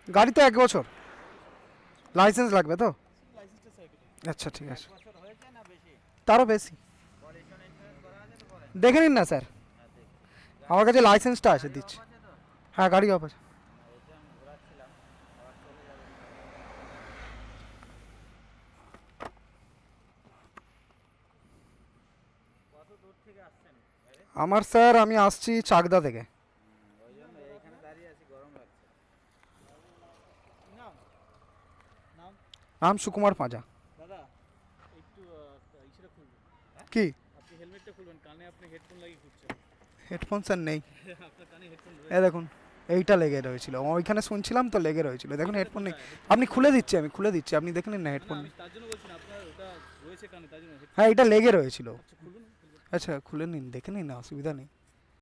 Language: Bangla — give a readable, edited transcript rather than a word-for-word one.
গাড়ি তো 1 বছর, লাইসেন্স লাগবে তো? লাইসেন্সটা সাইকেল আচ্ছা ঠিক আছে, বছর হয়েছে না বেশি? তারও বেশি। পলিউশন ইন্স্যুরেন্স করা আছে তো করেন? দেখে নিন না স্যার, হ্যাঁ দেখি। আমার কাছে লাইসেন্সটা আছে, গাড়ি অফ দিচ্ছি। আছে তো? হ্যাঁ গাড়ি অফ আছে। না এই যে আমি ঘোরাচ্ছিলাম, আবার চলে যাবে মনে হয়। কত দূর থেকে আসছেন বাইরে? আমার স্যার আমি আসছি চাকদা থেকে। ওই জন্য এইখানে দাঁড়িয়ে আছি, গরম লাগছে। নাম নাম নাম সুকুমার পাঁজা। দাদা একটু ইসেটা খুলবেন, কি? আপনি হেলমেটটা খুলবেন, কানে আপনি হেডফোন লাগিয়ে ঘুরছেন। হেডফোন স্যার নেই। আপনার কানে হেডফোন এই দেখুন, এইটা লেগে রয়েছিল, ওইখানে শুনছিলাম তো লেগে রয়েছিল, দেখুন হেডফোন নেই। হেডফোন আপনি খুলে দিচ্ছি, আমি খুলে দিচ্ছি, আপনি দেখে নিন না হেডফোন। আমি তার জন্য বলছি না, আপনার ওটা রয়েছে কানে তার জন্য headphone- হ্যাঁ এটা লেগে রয়েছিল। আচ্ছা খুলুন, খুলবেন। আচ্ছা খুলে নিন, দেখে নিন না, অসুবিধা নেই।